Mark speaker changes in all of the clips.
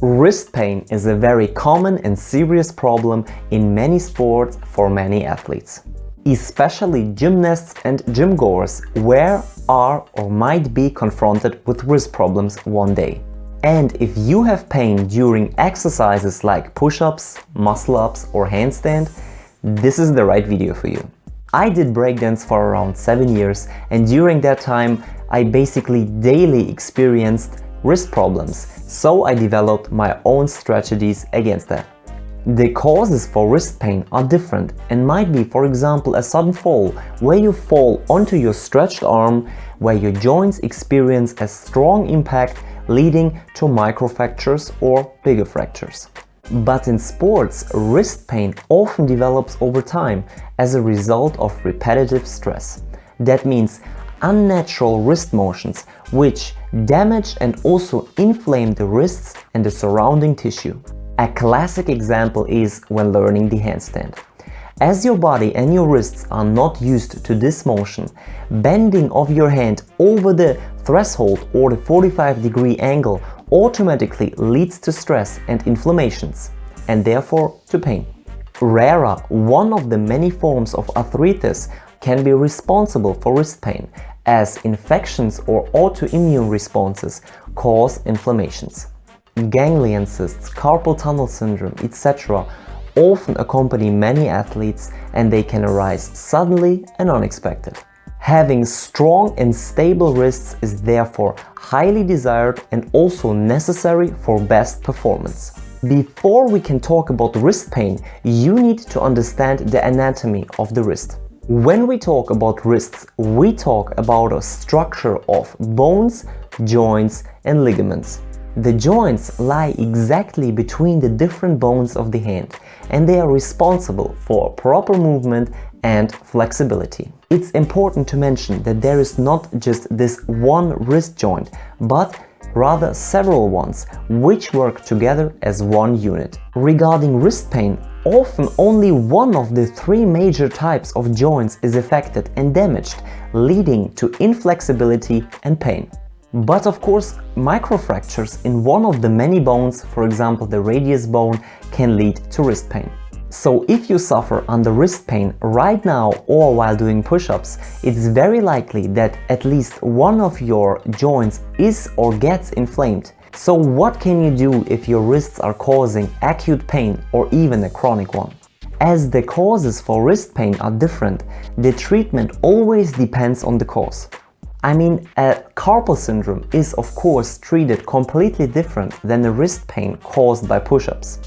Speaker 1: Wrist pain is a very common and serious problem in many sports for many athletes. Especially gymnasts and gym goers are or might be confronted with wrist problems one day. And if you have pain during exercises like push-ups, muscle-ups or handstand, this is the right video for you. I did breakdance for around 7 years, and during that time I basically daily experienced wrist problems, so I developed my own strategies against that. The causes for wrist pain are different and might be, for example, a sudden fall, where you fall onto your stretched arm, where your joints experience a strong impact leading to microfractures or bigger fractures. But in sports, wrist pain often develops over time as a result of repetitive stress. That means unnatural wrist motions which damage and also inflame the wrists and the surrounding tissue. A classic example is when learning the handstand. As your body and your wrists are not used to this motion, bending of your hand over the threshold or the 45-degree angle automatically leads to stress and inflammations, and therefore to pain. RARA, one of the many forms of arthritis, can be responsible for wrist pain, as infections or autoimmune responses cause inflammations. Ganglion cysts, carpal tunnel syndrome, etc. often accompany many athletes, and they can arise suddenly and unexpected. Having strong and stable wrists is therefore highly desired and also necessary for best performance. Before we can talk about wrist pain, you need to understand the anatomy of the wrist. When we talk about wrists, we talk about a structure of bones, joints and ligaments. The joints lie exactly between the different bones of the hand, and they are responsible for proper movement and flexibility. It's important to mention that there is not just this one wrist joint, but rather several ones, which work together as one unit. Regarding wrist pain, often only one of the 3 major types of joints is affected and damaged, leading to inflexibility and pain. But of course, microfractures in one of the many bones, for example the radius bone, can lead to wrist pain. So if you suffer under wrist pain right now or while doing push-ups, it's very likely that at least one of your joints is or gets inflamed. So what can you do if your wrists are causing acute pain or even a chronic one? As the causes for wrist pain are different, the treatment always depends on the cause. I mean, a carpal syndrome is of course treated completely different than a wrist pain caused by push-ups.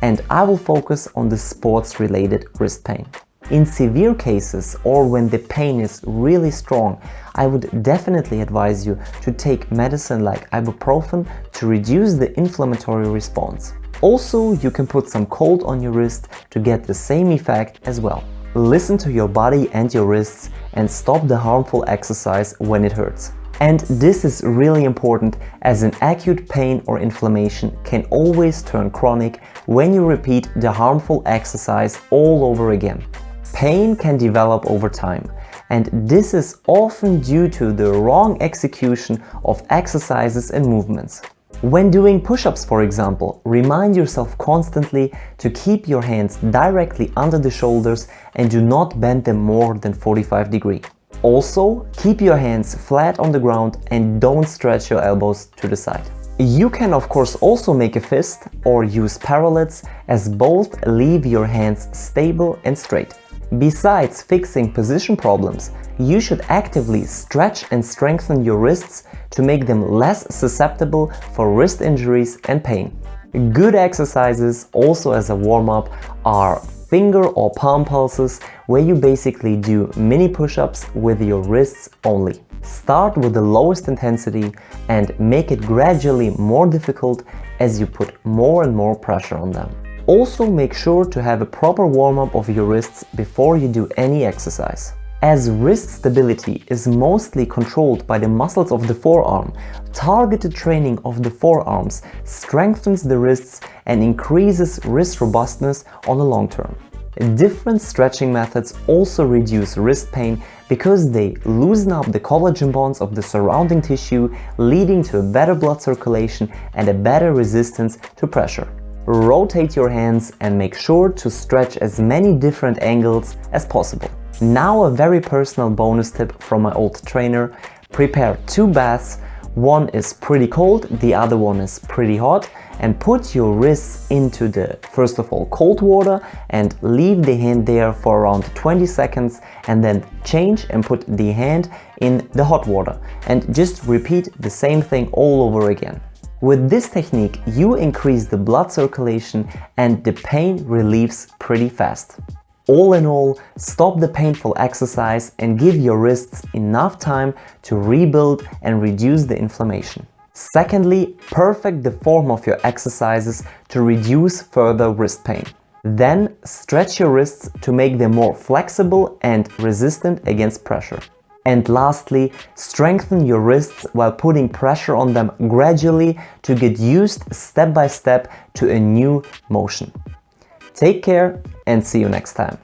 Speaker 1: And I will focus on the sports-related wrist pain. In severe cases or when the pain is really strong, I would definitely advise you to take medicine like ibuprofen to reduce the inflammatory response. Also, you can put some cold on your wrist to get the same effect as well. Listen to your body and your wrists and stop the harmful exercise when it hurts. And this is really important, as an acute pain or inflammation can always turn chronic when you repeat the harmful exercise all over again. Pain can develop over time, and this is often due to the wrong execution of exercises and movements. When doing push-ups, for example, remind yourself constantly to keep your hands directly under the shoulders and do not bend them more than 45 degrees. Also, keep your hands flat on the ground and don't stretch your elbows to the side. You can of course also make a fist or use parallettes, as both leave your hands stable and straight. Besides fixing position problems, you should actively stretch and strengthen your wrists to make them less susceptible for wrist injuries and pain. Good exercises also as a warm-up are finger or palm pulses, where you basically do mini push-ups with your wrists only. Start with the lowest intensity and make it gradually more difficult as you put more and more pressure on them. Also make sure to have a proper warm-up of your wrists before you do any exercise. As wrist stability is mostly controlled by the muscles of the forearm, targeted training of the forearms strengthens the wrists and increases wrist robustness on the long term. Different stretching methods also reduce wrist pain because they loosen up the collagen bonds of the surrounding tissue, leading to a better blood circulation and a better resistance to pressure. Rotate your hands and make sure to stretch as many different angles as possible. Now a very personal bonus tip from my old trainer: prepare 2 baths. One is pretty cold, the other one is pretty hot, and put your wrists into the, first of all, cold water and leave the hand there for around 20 seconds, and then change and put the hand in the hot water, and just repeat the same thing all over again. With this technique, you increase the blood circulation and the pain relieves pretty fast. All in all, stop the painful exercise and give your wrists enough time to rebuild and reduce the inflammation. Secondly, perfect the form of your exercises to reduce further wrist pain. Then stretch your wrists to make them more flexible and resistant against pressure. And lastly, strengthen your wrists while putting pressure on them gradually to get used step by step to a new motion. Take care and see you next time.